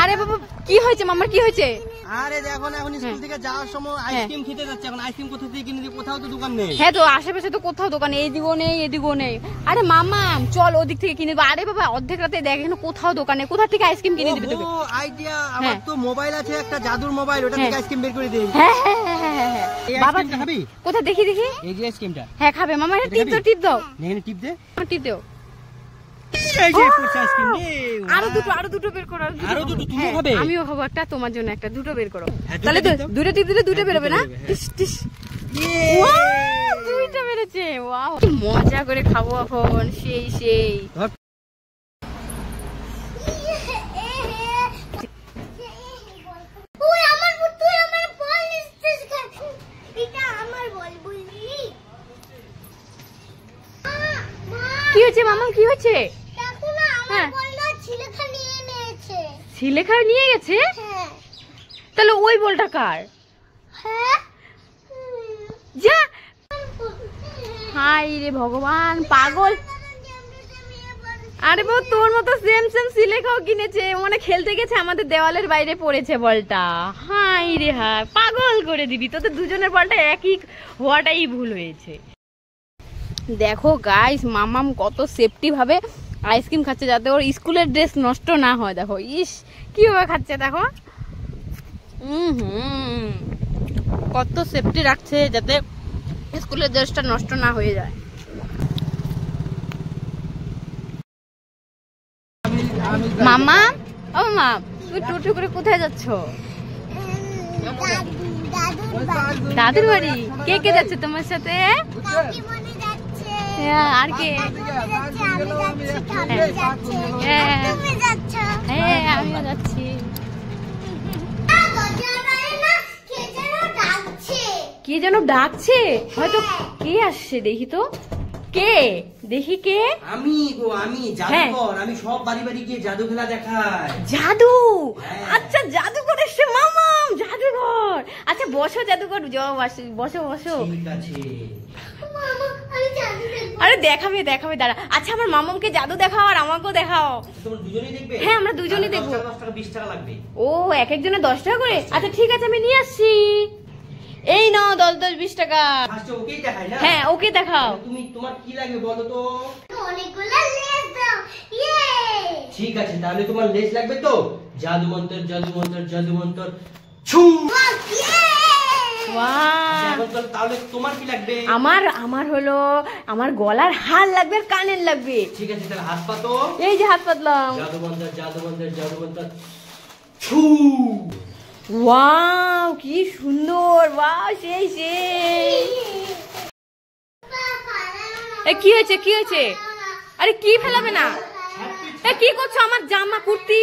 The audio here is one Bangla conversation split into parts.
আরে বাবা কি হয়েছে মামার, কি হয়েছে? আরে দেখো না, এখন স্কুল থেকে যাওয়ার সময় আইসক্রিম খেতে যাচ্ছে, এখন আইসক্রিম কোথা থেকে কিনে দিই, কোথাও তো দোকান নেই। হ্যাঁ তো আশেপাশে তো কোথাও দোকান নেই, এদিকেও নেই এদিকেও নেই। আরে মামা চল ওদিক থেকে কিনে দেবো। আরে বাবা অর্ধেক রাতে দেখ এখানে কোথাও দোকান নেই, কোথা থেকে আইসক্রিম কিনে দিবি তোকে? ও আইডিয়া, আমার তো মোবাইল আছে একটা জাদুর মোবাইল, ওটা থেকে আইসক্রিম বের করে দেই। হ্যাঁ হ্যাঁ হ্যাঁ হ্যাঁ এই বাবা আইসক্রিমটা খাবি? কোথায় দেখি দেখি। এই যে আইসক্রিমটা। হ্যাঁ খাবে মামা, এটা টিপ দাও টিপ দাও। এখানে টিপ দে, টিপ দাও। এই যে ফুড আইসক্রিম রে। আরো দুটো বের করো। আরো দুটো তুমি খাবে? আমিও খাবো একটা, তোমার জন্য একটা, দুটো বের করো। তাহলে দুটো টিপ দিলে দুটো বেরোবে না? টিস টিস। ওয়াও দুইটা বেরোচ্ছে, ওয়াও কি মজা করে খাবো এখন, সেই সেই। কি হয়েছে মামা, কি হয়েছে? ছিলেখা নিয়ে গেছে? তাহলে ওই বলটা কার? যা, হাই রে ভগবান, পাগল। আরে বাবা তোর মতো সেম সেম ছিলেখাও কিনেছে, মানে খেলতে গেছে আমাদের দেওয়ালের বাইরে পড়েছে বলটা। হাই রে হাই, পাগল করে দিবি, তোদের দুজনের বলটা একই হওয়াটাই ভুল হয়েছে। দেখো গাইস মামাম কত সেফটি ভাবে আইসক্রিম খাচ্ছে যাতে ওর স্কুলের ড্রেস নষ্ট না হয়। দেখো ইস কিভাবে খাচ্ছে, দেখো কত সেফটি রাখছে যাতে স্কুলের ড্রেসটা নষ্ট না হয়ে যায়। মামা ও মা, তুই টোটো করে কোথায় যাচ্ছ? দাদুর বাড়ি। কে কে যাচ্ছে তোমার সাথে? আর কে? হ্যাঁ আমিও যাচ্ছি। কে যেন ডাকছে, হয়তো কে আসছে, দেখি তো কে, দেখি কে। আমি গো, আমি জাদুকর, আমি সব বাড়ি বাড়ি গিয়ে জাদু খেলা দেখাই। জাদু? আচ্ছা জাদুকর এসছে মামাম, জাদুঘর। আচ্ছা বসো জাদুকর, বসো বসো। ঠিক আছে। আরে দেখাবে দেখাবে, দাঁড়া। আচ্ছা আমার মামামকে জাদু দেখাও আর আমাকেও দেখাও। তোমরা দুজনেই দেখবে? হ্যাঁ আমরা দুজনেই দেখবো। 10 টাকা 20 টাকা লাগবে। ও এক একজনের 10 টাকা করে? আচ্ছা ঠিক আছে আমি নিয়ে আসছি। এই নাও 10 10 20 টাকা। আচ্ছা ওকেই দেখাই না? হ্যাঁ ওকে দেখাও। তুমি তোমার কি লাগবে বলো তো? অনেকগুলো লেস দাও। ইয়ে ঠিক আছে তাহলে তোমার লেস লাগবে তো? জাদু মন্ত্র জাদু মন্ত্র জাদু মন্ত্র ছু। ওয়াও তাহলে তোমার কি লাগবে? আমার হলো আমার গলার হার লাগবে আর কানের লাগবে। ঠিক আছে তাহলে হাত পাতো। এই যে হাত পাতলাম। জাদু মন্ত্র জাদু মন্ত্র জাদু মন্ত্র ছু। ওয়াও কি সুন্দর, ওয়াও সেই সেই। কি হয়েছে কি হয়েছে? আরে কি ফেলাবে না, কি করছো? আমার জামা কুর্তি,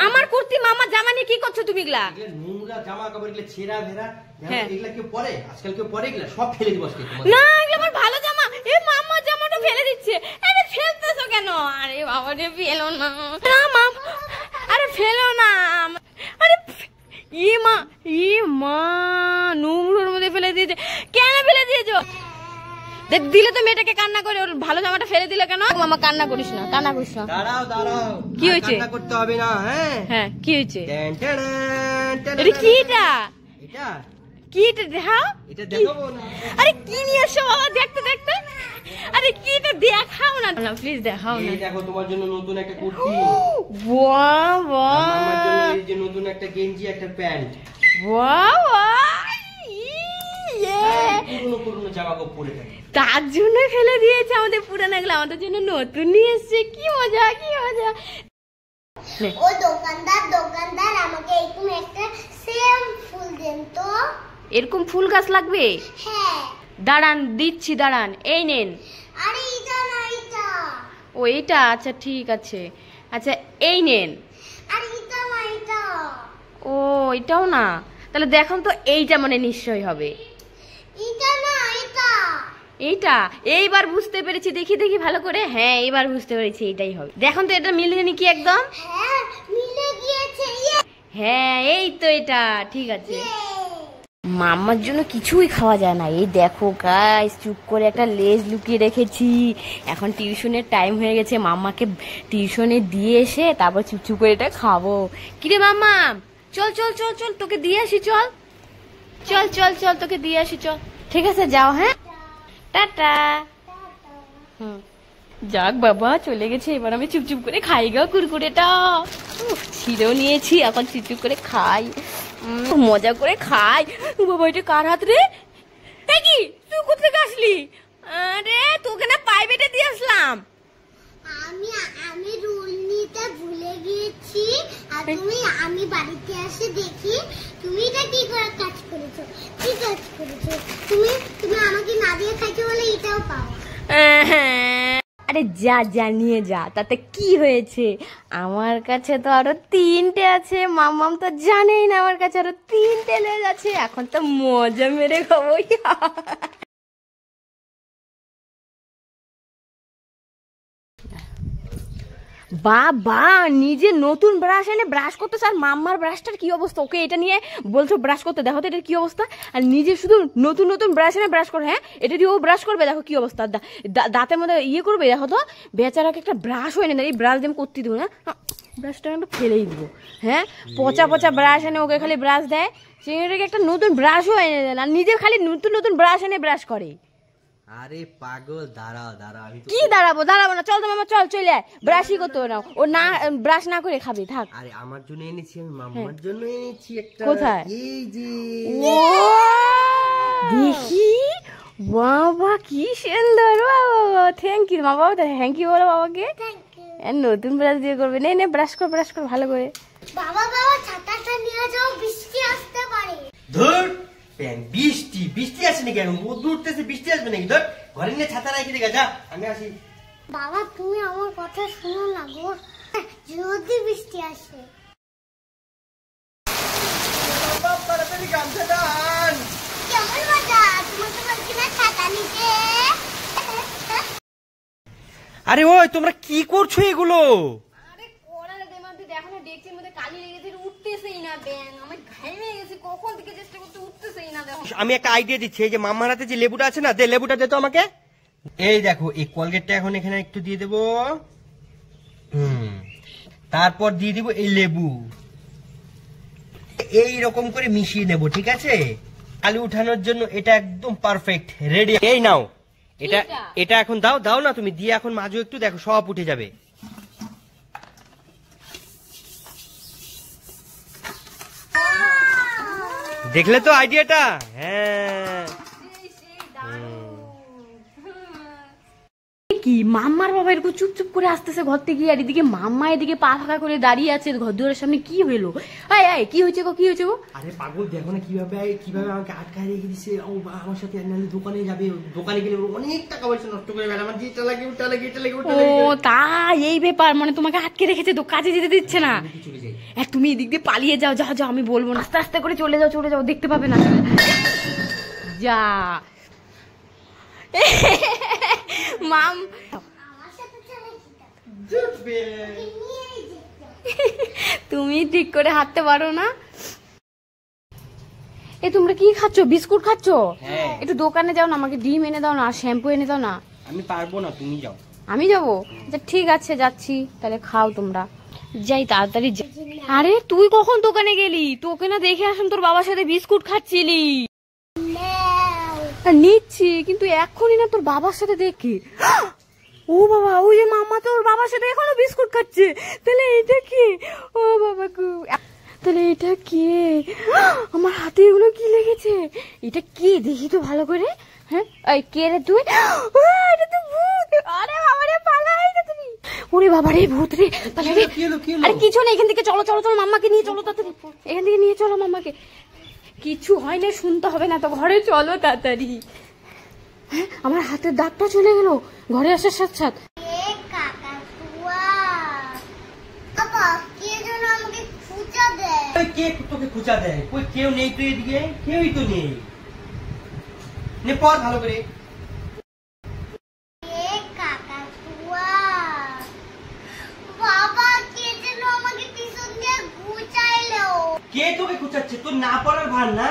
আমার কুর্তি মামার জামা নিয়ে কি করছো তুমি? এগুলা নোংরা জামা কাপড়, এগুলা ছেঁড়া ভেড়া, হ্যাঁ এগুলা কেউ পরে? আজকাল কেউ পরে? এগুলা সব ফেলে দিব আজকে। না এগুলো আমার ভালো জামা। এ মামার জামাটা ফেলে দিচ্ছে। আরে ফেলতেছো কেন? আরে বাবা রে ফেলো না, না মাম, আরে ফেলো না। আরে ই মা নোংরার মধ্যে ফেলে দিয়েছে। কেন ফেলে দিয়েছো? দিলে তো মেয়েটাকে কান্না করে, ওর ভালো জামাটা ফেলে দিলে কেন? মামা কান্না করিস না, কান্না করিস না। দাঁড়াও দাঁড়াও, কি হয়েছে? কান্না করতে হবে না। হ্যাঁ হ্যাঁ কি হয়েছে? এটা এটা কিটা? এটা কি এটা দেখাও। এটা দেখাবো না। আরে কি নিয়ে এসো বাবা, দেখতে দেখতে। আরে কি এটা দেখাও না, না প্লিজ দেখাও না। এই দেখো তোমার জন্য নতুন একটা কুর্তি। বাহ বাহ, আমার জন্য এই যে নতুন একটা গেঞ্জি, একটা প্যান্ট। বাহ বাহ, পুরনো পুরনো জামা কাপড় পরে থাকে, তার জন্য ফেলে দিয়েছে। আমাদের পুরানো গুলো আমাদের জন্য নতুন নিয়ে এসছে। কি মজা কি মজা। ও দোকানদার আমাকে এরকম একটা সেম ফুল দেন তো। এরকম ফুল গাছ লাগবে? হ্যাঁ দাঁড়ান দিচ্ছি, দাঁড়ান। এই নেন। আরে এটা না এটা। ও এইটা, আচ্ছা ঠিক আছে। আচ্ছা এই নেন। আরে এটা না এটা। ও এটাও না, তাহলে দেখুন তো এইটা মানে নিশ্চয়ই হবে। এটা না এটা। এইটা? এইবার বুঝতে পেরেছি, দেখি দেখি ভালো করে। হ্যাঁ এইবার বুঝতে পেরেছি, এটাই হবে। দেখুন তো এটা মিলে কি একদম? হ্যাঁ মিলে গিয়েছে। হ্যাঁ এই তো এটা ঠিক আছে। মাম্মার জন্য কিছুই খাওয়া যায় না। এই দেখো গাইস, চুপ করে একটা লেজ লুকিয়ে রেখেছি। এখন টিউশনের টাইম হয়ে গেছে, মাম্মাকে টিউশনে দিয়ে এসে তারপর চুপ করে এটা খাবো। কিরে মাম্মা, চল চল চল চল, তোকে দিয়ে আসি, চল চল চল চল, তোকে দিয়ে আসি, চল। ঠিক আছে, যাও, হ্যাঁ, টাটা। হুম, যাক বাবা, চলে গেছে। এবার আমি চুপচুপ করে খাই গো কুরকুরেটা। ছিঁড়েও নিয়েছি, এখন চুপচুপ করে খাই, মজা করে খাই। বাবা, এটা কার হাত রে? কি তুই কোথা থেকে আসলি? আরে তোকে না প্রাইভেটে দিয়ে আসলাম। আমি রুল নিতে ভুলে গিয়েছি, আর আমি বাড়িতে এসে দেখি তুমি এটা কি করে কাজ করেছো। কি কাজ করেছো তুমি আমাকে না দিয়ে খাইছো বলে এটাও পাও। আরে যা যা, নিয়ে যা, তাতে কি হয়েছে? আমার কাছে তো আরো 3টে আছে। মাম্মাম তো জানেই না আমার কাছে আরো 3টে লেজ আছে। এখন তো মজা মেরে খাবো। বাবা, নিজে নতুন ব্রাশ এনে ব্রাশ করতে, আর মাম্মার ব্রাশটার কি অবস্থা? ওকে এটা নিয়ে বলছো ব্রাশ করতে, দেখো তো এটার কি অবস্থা। আর নিজে শুধু নতুন নতুন ব্রাশ এনে ব্রাশ করে, হ্যাঁ, এটা দিয়ে ও ব্রাশ করবে, দেখো কি অবস্থা। দাঁতের মধ্যে ইয়ে করবে, দেখো তো। বেচারাকে একটা ব্রাশ এনে দেয়, এই ব্রাশ দিয়ে করতে দেবো না, ব্রাশটা একটু ফেলেই দিব। হ্যাঁ, পচা পচা ব্রাশ এনে ওকে খালি ব্রাশ দেয়। চিংড়িটাকে একটা নতুন ব্রাশও এনে দেন, আর নিজে খালি নতুন নতুন ব্রাশ এনে ব্রাশ করে। আরে পাগল, দাঁড়াও দাঁড়াও, আমি কি দাঁড়াবো না, চল তো মামা, চল চলে আয়। ব্রাশই করতে হবে না, ও না ব্রাশ না করে খাবি, থাক। আরে আমার জন্য এনেছি, আমি মাম্মার জন্য এনেছি একটা। কোথায়? এই যে দেখি, বাবা কি সুন্দর। থ্যাংক ইউ মা, বাবা থ্যাংক ইউ বলো বাবাকে। নতুন ব্রাশ দিয়ে করবে, নে ব্রাশ কর ভালো করে। বাবা ছাতাটা নিয়ে যাও, বৃষ্টি আসতে পারে। ধর বৃষ্টি আসে নাকি? এখন রোদ উঠতেছে, বৃষ্টি আসবে নাকি? ধর, ঘরে নিয়ে ছাতা রাখি রেখে যা, আমি আসি। বাবা তুমি আমার কথা শুনো না গো, যদি বৃষ্টি আসে। কেমন মজা, তোমাকে বলছি না ছাতা নিতে। আরে ওই, তোমরা কি করছো এগুলো? আরে কড়ার মধ্যে দেখো না, ডেকচির মধ্যে কালি লেগেছে, উঠতেছেই না ব্যাং। আমার ঘামে গেছে, কখন থেকে চেষ্টা করতে, উঠতেছেই না। দেখো, আমি একটা আইডিয়া দিচ্ছি। এই যে মাম্মার হাতে যে লেবুটা আছে না, দে লেবুটা দে তো আমাকে। এই দেখো, এই কলগেটটা এখন এখানে একটু দিয়ে দেবো। তারপর দিয়ে দিব এই লেবু। এই রকম করে মিশিয়ে নেব, ঠিক আছে? কালি উঠানোর জন্য এটা একদম পারফেক্ট রেডি। এই নাও, এটা এখন দাও না তুমি, দিয়ে এখন মাজো একটু, দেখো সব উঠে যাবে। দেখলে তো আইডিয়াটা? হ্যাঁ, কি মাম্মার বাবা এরকম চুপচুপ করে আসতেছে ঘর থেকে, আর এদিকে মাম্মা এদিকে পা ফাঁকা করে দাঁড়িয়ে আছে ঘর দুয়ারের সামনে। কি হইলো? কি হয়েছে গো? আরে পাগল, দেখো না কিভাবে আমাকে আটকায় রেখে দিছে। ও আমার সাথে দোকানে যাবে, দোকানে গেলে অনেক টাকা পয়সা নষ্ট করে ফেলে। আমার যেটা লাগে ওটা লাগে। ও তাই, এই ব্যাপার, মানে তোমাকে আটকে রেখেছে তো, কাজে যেতে দিচ্ছে না। তুমি এদিক দিয়ে পালিয়ে যাও, আমি বলবো না, আস্তে আস্তে করে চলে যাও, দেখতে পাবে না। যা মাম, তুমি ঠিক করে হাঁটতে পারো না। তোমরা কি খাচ্ছ? বিস্কুট খাচ্ছ? একটু দোকানে যাও না, আমাকে ডিম এনে দাও না, আর শ্যাম্পু এনে দাও না। আমি পারবো না, তুমি যাও। আমি যাবো? আচ্ছা ঠিক আছে, যাচ্ছি, তাহলে খাও তোমরা। যাই তাড়াতাড়ি। আরে তুই কখন দোকানে গেলি? তোকে না দেখে আসুন তোর বাবার সাথে বিস্কুট খাচ্ছিলি। নিচ্ছি, কিন্তু এখনই না, তোর বাবার সাথে দেখি। ও বাবা, ওই যে মামা তো ওর বাবার সাথে এখনো বিস্কুট খাচ্ছে। তাহলে এটা কি? ও বাবা, তাহলে এটা কে? আমার হাতে এগুলো কি লেগেছে? এটা কে? দেখি তো ভালো করে। হ্যাঁ, কে রে তুই? এটা তো ভূত। আরে বাবা রে, পালাই না তুমি। ওরে বাবা রে, ভূত রে, পালাই রে। আরে কিছু না, এখান থেকে চলো মাম্মাকে নিয়ে চলো তাড়াতাড়ি, এখান থেকে নিয়ে চলো মাম্মাকে। কিছু হয় না, শুনতে হবে না তো, ঘরে চলো তাড়াতাড়ি। হ্যাঁ, আমার হাতের দাগটা চলে গেল ঘরে আসার সাথে সাথে। কে তোকে খুঁচা দেয়? কই কেউ নেই তো এদিকে, কেউই তো নেই। নে পড় ভালো করে। কে তোকে খুঁচাচ্ছে? তোর না পড়ার ভার না?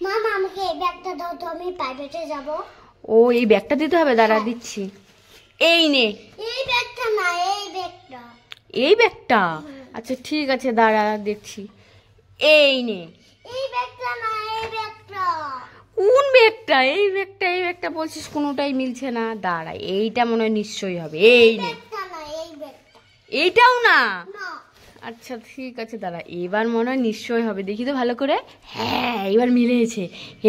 মামা আমাকে এই ব্যাগটা দাও তো, আমি প্রাইভেটে যাব। ও এই ব্যাগটা দিতে হবে, দাঁড়া দিচ্ছি। এই নে। এই ব্যাগটা না, এই ব্যাগটা। এই ব্যাগটা? আচ্ছা ঠিক আছে, দাঁড়া দেখছি। এই নে। এই ব্যাগটা না, এই ব্যাগটা। কোন ব্যাগটা? এই ব্যাগটা, এই ব্যাগটা বলছিস, কোনোটাই মিলছে না। দাঁড়া, এইটা মনে হয় নিশ্চয়ই হবে। এই নে। ব্যাগটা না, এই ব্যাগটা। এইটাও না? না। আচ্ছা ঠিক আছে, দাঁড়া, এবার মনে হয় নিশ্চয়ই হবে, দেখি তো ভালো করে। হ্যাঁ এবার মিলেছে,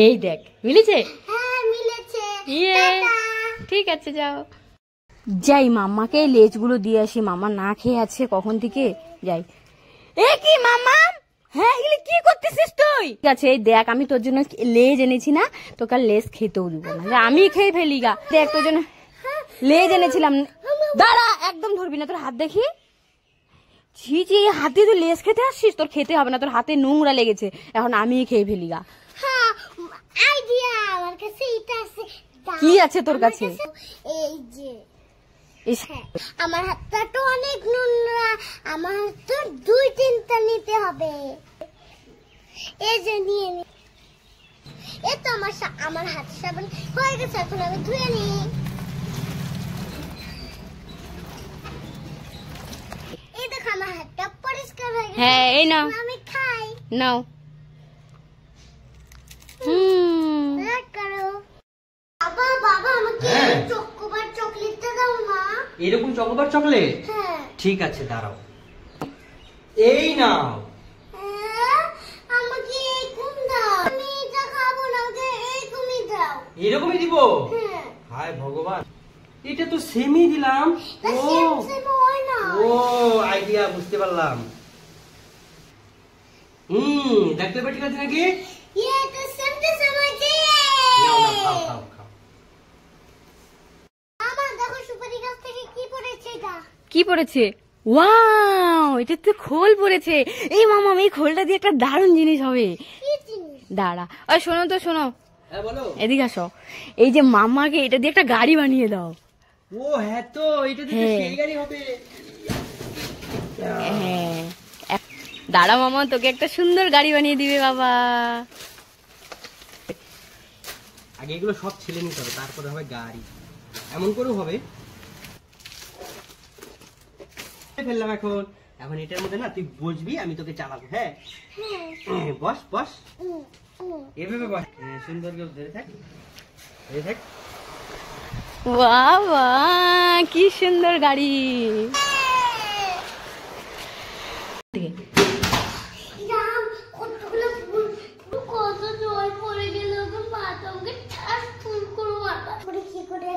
এই দেখ মিলেছে। হ্যাঁ মিলেছে। ইয়ে, টাটা। ঠিক আছে যাও। যাই মাম্মাকে লেজগুলো দিয়ে আসি, মামা না খেয়ে আছে কখন থেকে। যাই। এ কি মামা? হ্যাঁ এগুলি কি করতেছিস তুই? ঠিক আছে এই দেখ, আমি তোর জন্য লেজ এনেছি না, তোকে আর লেজ খেতেও দিব না, আমি খেয়ে ফেলি গা। দেখ তোর জন্য লেজ এনেছিলাম। দাঁড়া, একদম ধরবি না, তোর হাত দেখি। ছি ছি, এই হাতে তুই লেজ খেতে আসছিস? তোর খেতে হবে না, তোর হাতে নোংরা লেগেছে, এখন আমি খেয়ে ফেলি গা। হ্যাঁ আইডিয়া, আমার কাছে এটা আছে। কি আছে তোর কাছে? এই যে ইস, হ্যাঁ, আমার হাতটা তো অনেক নোংরা, আমার তো 2-3টা নিতে হবে। এই যে নিয়ে নি। এই তো আমার হাত সাবান হয়ে গেছে, এখন আমি ধুয়ে নি। এই দেখো আমার হাতটা পরিষ্কার হয়ে গেছে। হ্যাঁ এই নাও, আমি খাই। নাও। লাইক করো। বাবা বাবা আমাকে হ্যাঁ। চকোবার চকলেটটা দাও না। এরকম চকোবার চকলেট? হ্যাঁ। ঠিক আছে দাঁড়াও, এই নাও। আমাকে এরকম দাও, আমি এটা খাবো না, আমাকে এরকমই দাও। এরকমই দিব? হ্যাঁ। হায় ভগবান, এটা তো সেমই দিলাম। তা ও সেম সেম হয় না। ও আইডিয়া, বুঝতে পারলাম। দেখতে পাচ্ছি ঠিক আছে নাকি? ये तो सेम टू सेम হয়েছে। নাও নাও, খাও খাও খাও। মামা দেখো সুপারি গাছ থেকে কি পড়েছে এটা। কি পড়েছে? ওয়াও, এটা তো খোল পড়েছে। এই মামা, এই খোলটা দিয়ে একটা দারুণ জিনিস হবে। কি জিনিস? দাঁড়া, ওই শোনো তো, শোনো, হ্যাঁ বলো। এদিকে আসো। এই যে মামাকে এটা দিয়ে একটা গাড়ি বানিয়ে দাও। ও হ্যাঁ, তো এটা দিয়ে তো হ্যাঁ। সেই গাড়ি হবে। হ্যাঁ, দাঁড়া মামা, তোকে একটা সুন্দর গাড়ি বানিয়ে দিবে বাবা। আগে এগুলো সব ছেলে নিতে হবে, তারপরে হবে গাড়ি। এমন করেও হবে। ফেললাম এখন। এখন এটার মধ্যে না তুই বসবি, আমি তোকে চালাবো। হ্যাঁ বস বস, এভাবে বস। সুন্দর করে ধরে থাক, ধরে থাক। বাবা কি সুন্দর গাড়ি। রাম কতগুলো ফুল, কত জল পড়ে গেল গো, মাথা আমাকে ঠাস ফুল করো মাথা করে। কি করে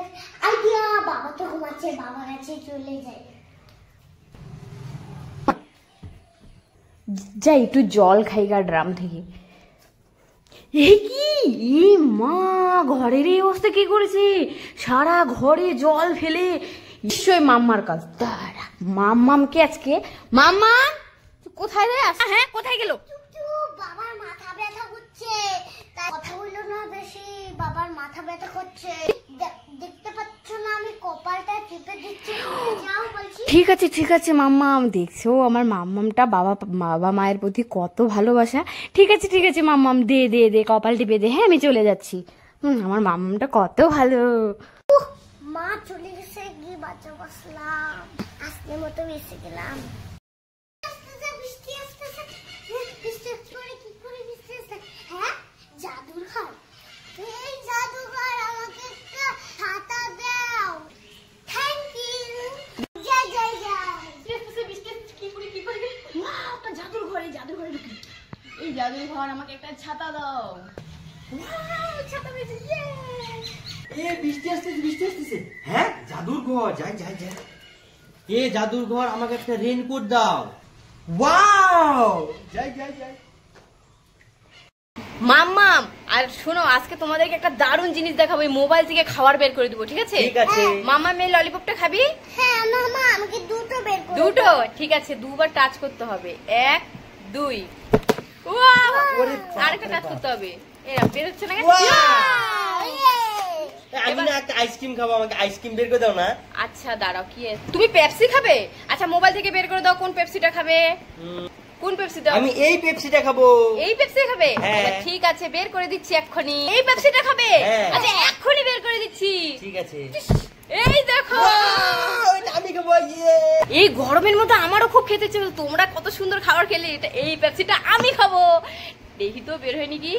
আইডিয়া, বাবা তো ঘুমাচ্ছে, বাবার কাছে চলে যাই। যাই একটু জল খাইগা ড্রাম থেকে। এ কি, এই মা, ঘরের এই অবস্থা কি করেছে? সারা ঘরে জল ফেলে। নিশ্চয় মাম্মার কাজ। দাঁড়া, মাম্মামকে আজকে। মাম্মা কোথায় রে? হ্যাঁ কোথায় গেল? চুপ, বাবার মাথা ব্যথা করছে, তাই কথা বললো না বেশি। বাবার মাথা ব্যথা করছে, দেখতে পাচ্ছ না আমি কপালটা টিপে দিচ্ছি। যাও বলছি। ঠিক আছে মাম্মাম, দেখছো আমার মাম্মামটা বাবা মায়ের প্রতি কত ভালোবাসা। ঠিক আছে মাম্মাম, দে দে দে, কপাল টিপে দে। হ্যাঁ আমি চলে যাচ্ছি। আমার মাম্মামটা কত ভালো। মা চলে গেছে, গিয়ে বাচ্চা বসলাম, আসলে মতো বেঁচে গেলাম। বৃষ্টি আসতেছে, বৃষ্টি করে কি করে বৃষ্টি আসছে? হ্যাঁ জাদুর ঘর, এই জাদুঘর আমাকে একটা ছাতা দাও। Thank you. যাই যাই যাই। বৃষ্টি কি করে জাদুর ঘরে ঢুকি। এই জাদুর ঘর, আমাকে একটা ছাতা দাও। ছাতা পেয়েছি, ইয়ে। এ বৃষ্টি আসতেছে, বৃষ্টি আসতেছে। হ্যাঁ জাদুর ঘর, যাই যাই যাই। এ জাদুর ঘর, আমাকে একটা রেনকোট দাও। ওয়াও, যাই যাই যাই। মাম্মাম, আর শোনো, আজকে তোমাদেরকে একটা দারুণ জিনিস দেখাবো। এই মোবাইল থেকে খাবার বের করে দেবো, ঠিক আছে? ঠিক আছে। মাম্মাম, এই ললিপপটা খাবি? হ্যাঁ মামা, আমাকে দুটো বের করো। দুটো? ঠিক আছে, দুবার টাচ করতে হবে। 1 2। ওয়াও, ওরে বাপ রে আরেকটা টাচ বাপ। করতে হবে। এ বের হচ্ছে না কেন? ওয়াও। ইয়ে। আমি না একটা আইসক্রিম খাবো, আমাকে আইসক্রিম বের করে দাও না। আচ্ছা দাঁড়াও, কি তুমি পেপসি খাবে? আচ্ছা মোবাইল থেকে বের করে দাও, কোন পেপসিটা খাবে? কোন পেপসিটা? আমি এই পেপসিটা খাবো। এই পেপসি খাবে? হ্যাঁ। আচ্ছা, ঠিক আছে, বের করে দিচ্ছি এক্ষুনি। এই পেপসিটা খাবে? হ্যাঁ। আচ্ছা, এক্ষুনি বের করে দিচ্ছি। ঠিক আছে। এই দেখো, এটা আমি খাবো। ইয়ে। এই গরমের মধ্যে আমারও খুব খেতে ইচ্ছে করছে। তোমরা কত সুন্দর খাবার খেলে, এই পেপসিটা আমি খাবো। দেখি তো বের হয়নি কি।